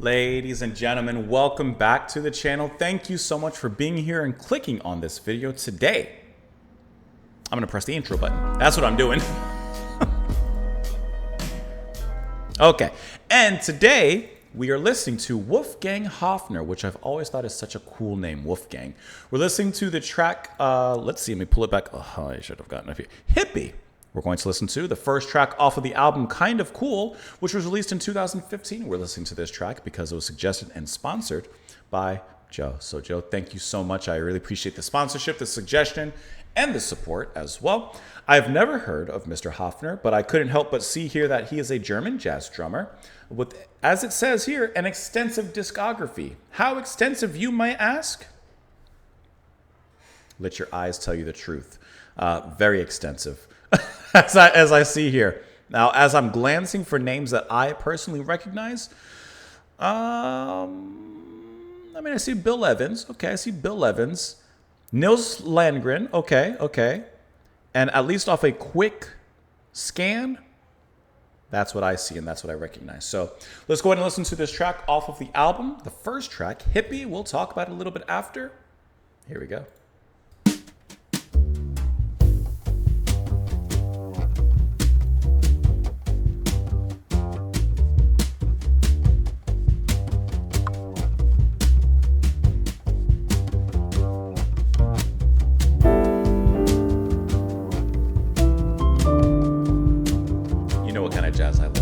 Ladies and gentlemen, welcome back to the channel. Thank you so much for being here and clicking on this video today. I'm gonna press the intro button. That's what I'm doing. Okay, and today we are listening to Wolfgang Haffner, which I've always thought is such a cool name, Wolfgang. We're listening to the track, let's see, let me pull it back. Oh, I should have gotten it here. Hippie. We're going to listen to the first track off of the album Kind of Cool, which was released in 2015. We're listening to this track because it was suggested and sponsored by Joe. So Joe, thank you so much. I really appreciate the sponsorship, the suggestion, and the support as well. I've never heard of Mr. Haffner, but I couldn't help but see here that he is a German jazz drummer with, as it says here, an extensive discography. How extensive, you might ask? Let your eyes tell you the truth. Very extensive. As I see here. Now, as I'm glancing for names that I personally recognize, I see Bill Evans. Okay, I see Bill Evans. Nils Landgren. Okay. And at least off a quick scan, that's what I see and that's what I recognize. So let's go ahead and listen to this track off of the album. The first track, Hippie. We'll talk about it a little bit after. Here we go. Jazz I like.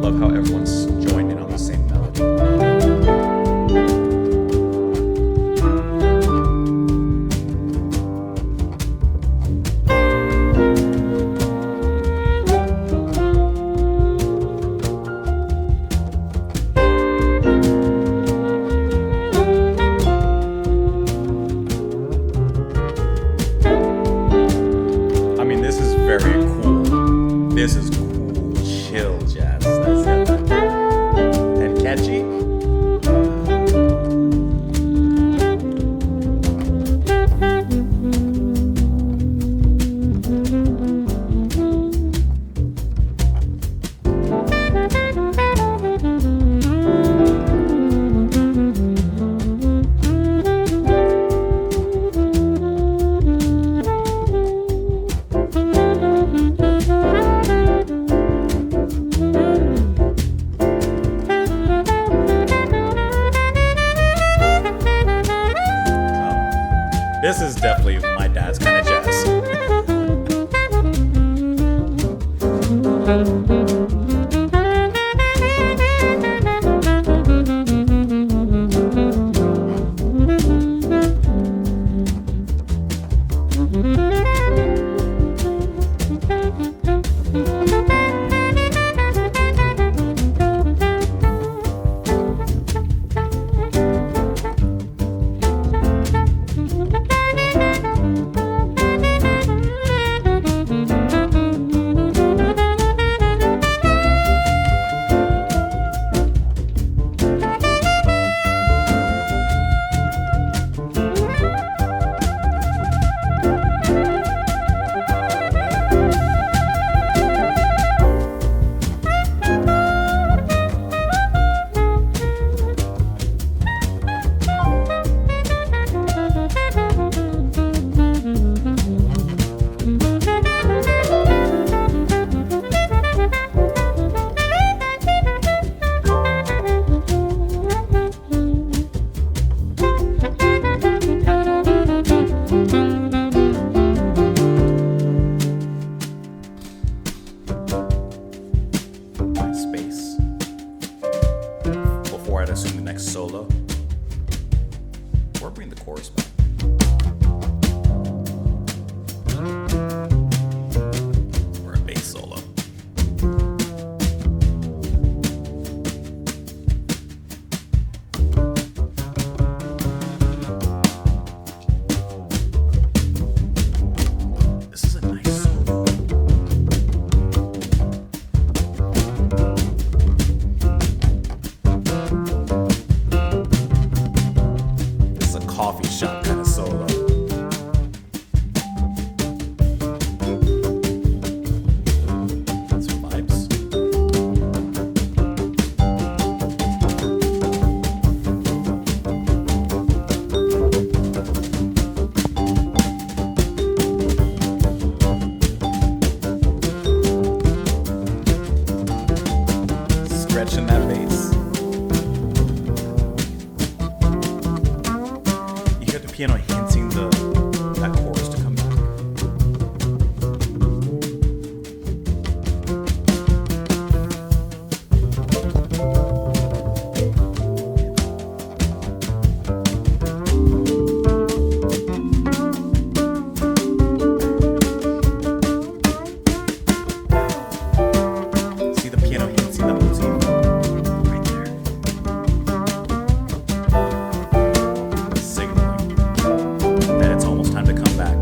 Love how everyone's joined in on the same melody. Very cool. This is cool, chill jazz. That's got that. And catchy. This is definitely my dad's kind of jazz. I'd assume the next solo, or bring the chorus back. Or a bass solo. This is a nice solo. Coffee shop kind of solo. piano hinting that chorus to come back. See the piano hinting that motif right there. Signaling that it's almost time to come back.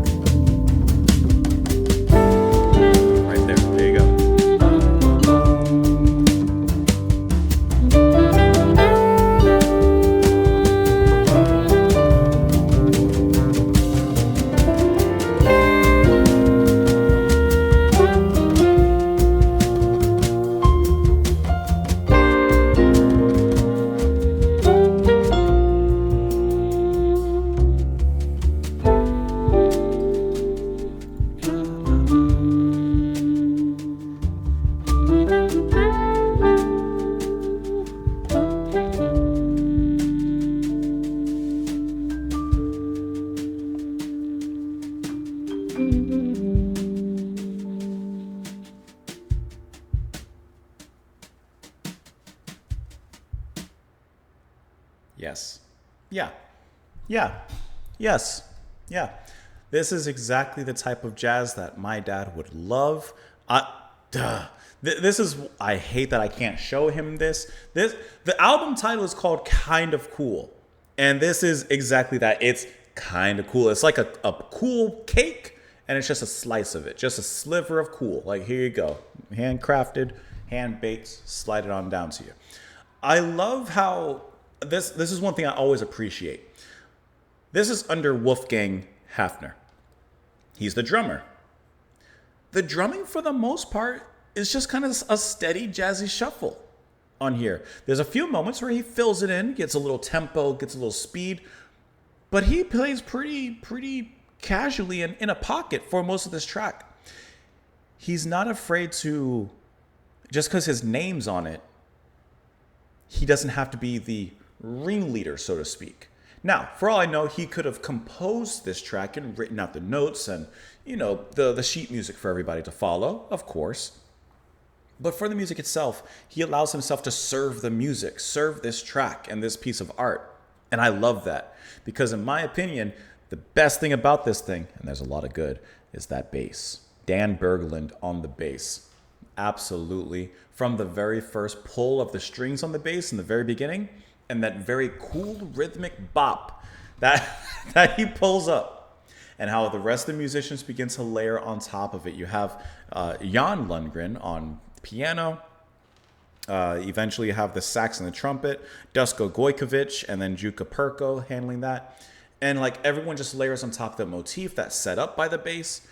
Right there. There you go. Yes. Yeah. Yeah. Yes. Yeah. This is exactly the type of jazz that my dad would love. This is, I hate that I can't show him this. The album title is called Kind of Cool. And this is exactly that. It's kind of cool. It's like a cool cake, and it's just a slice of it. Just a sliver of cool. Like, here you go. Handcrafted, hand-baked, slide it on down to you. I love how this is one thing I always appreciate. This is under Wolfgang Haffner. He's the drummer. The drumming, for the most part, is just kind of a steady jazzy shuffle on here. There's a few moments where he fills it in, gets a little tempo, gets a little speed, but he plays pretty casually and in a pocket for most of this track. He's not afraid to, just because his name's on it, he doesn't have to be the ringleader, so to speak. Now, for all I know, he could have composed this track and written out the notes and, you know, the sheet music for everybody to follow, of course. But for the music itself, he allows himself to serve the music, serve this track and this piece of art. And I love that because, in my opinion, the best thing about this thing, and there's a lot of good, is that bass. Dan Berglund on the bass. Absolutely. From the very first pull of the strings on the bass in the very beginning, and that very cool rhythmic bop that he pulls up, and how the rest of the musicians begin to layer on top of it. You have Jan Lundgren on piano. Eventually you have the sax and the trumpet, Dusko Gojkovic, and then Juka Perko handling that. And like everyone just layers on top of the motif that's set up by the bass.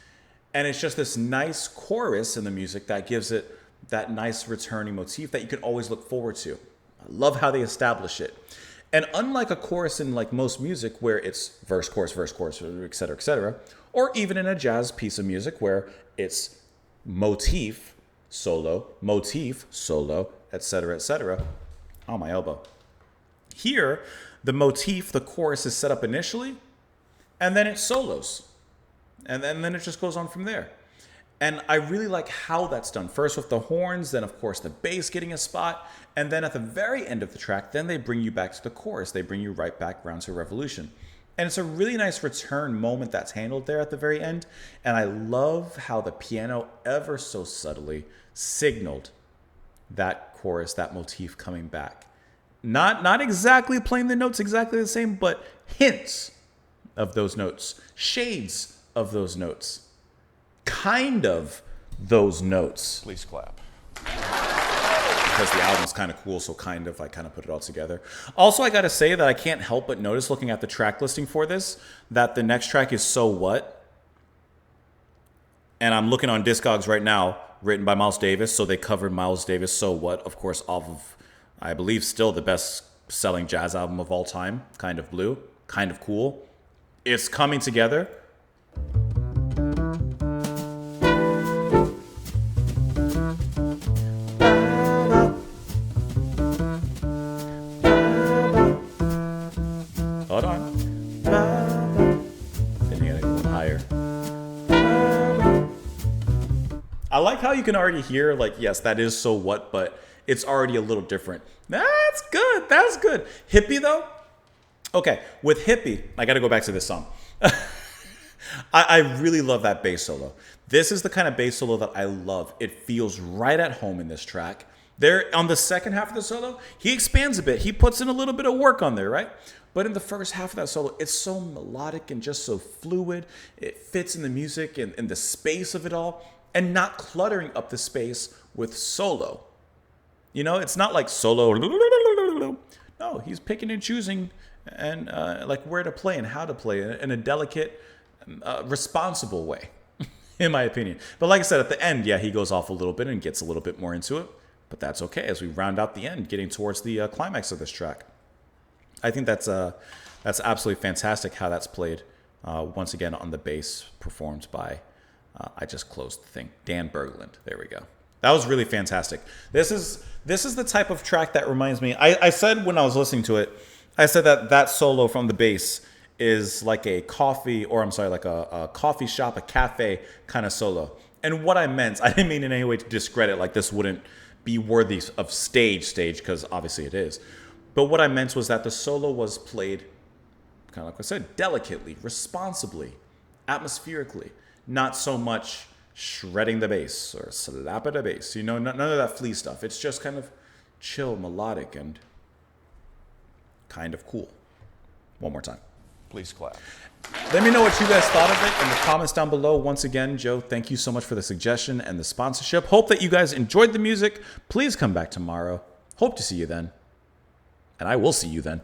And it's just this nice chorus in the music that gives it that nice returning motif that you can always look forward to. I love how they establish it. And unlike a chorus in like most music where it's verse, chorus, et cetera, or even in a jazz piece of music where it's motif, solo, et cetera, on my elbow. Here, the motif, the chorus is set up initially, and then it solos. And then it just goes on from there. And I really like how that's done. First with the horns, then of course the bass getting a spot, and then at the very end of the track, then they bring you back to the chorus. They bring you right back around to Revolution. And it's a really nice return moment that's handled there at the very end. And I love how the piano ever so subtly signaled that chorus, that motif coming back. Not exactly playing the notes exactly the same, but hints of those notes, shades of those notes, kind of those notes. Please clap. Because the album's kind of cool, so I kind of put it all together. Also, I gotta say that I can't help but notice, looking at the track listing for this, that the next track is So What? And I'm looking on Discogs right now, written by Miles Davis, so they covered Miles Davis' So What, of course, off of, I believe, still the best-selling jazz album of all time, Kind of Blue, Kind of Cool. It's coming together. Hold on. like how you can already hear, like, yes, that is So What, but it's already a little different. That's good. That's good. Hippie, though? Okay, with Hippie, I got to go back to this song. I really love that bass solo. This is the kind of bass solo that I love. It feels right at home in this track. There, on the second half of the solo, he expands a bit. He puts in a little bit of work on there, right? But in the first half of that solo, it's so melodic and just so fluid. It fits in the music and the space of it all, and not cluttering up the space with solo. You know, it's not like solo. No, he's picking and choosing and like where to play and how to play in a delicate, responsible way, in my opinion. But like I said, at the end, yeah, he goes off a little bit and gets a little bit more into it. But that's okay as we round out the end, getting towards the climax of this track. I think that's absolutely fantastic how that's played. Once again on the bass, performed by, I just closed the thing, Dan Berglund. There we go. That was really fantastic. This is the type of track that reminds me. I said when I was listening to it, I said that solo from the bass is like a coffee, or I'm sorry, like a coffee shop, a cafe kind of solo. And what I meant, I didn't mean in any way to discredit, like this wouldn't be worthy of stage, because obviously it is. But what I meant was that the solo was played, kind of like I said, delicately, responsibly, atmospherically, not so much shredding the bass or slapping the bass. You know, none of that flea stuff. It's just kind of chill, melodic, and kind of cool. One more time. Please clap. Let me know what you guys thought of it in the comments down below. Once again, Joe, thank you so much for the suggestion and the sponsorship. Hope that you guys enjoyed the music. Please come back tomorrow. Hope to see you then. And I will see you then.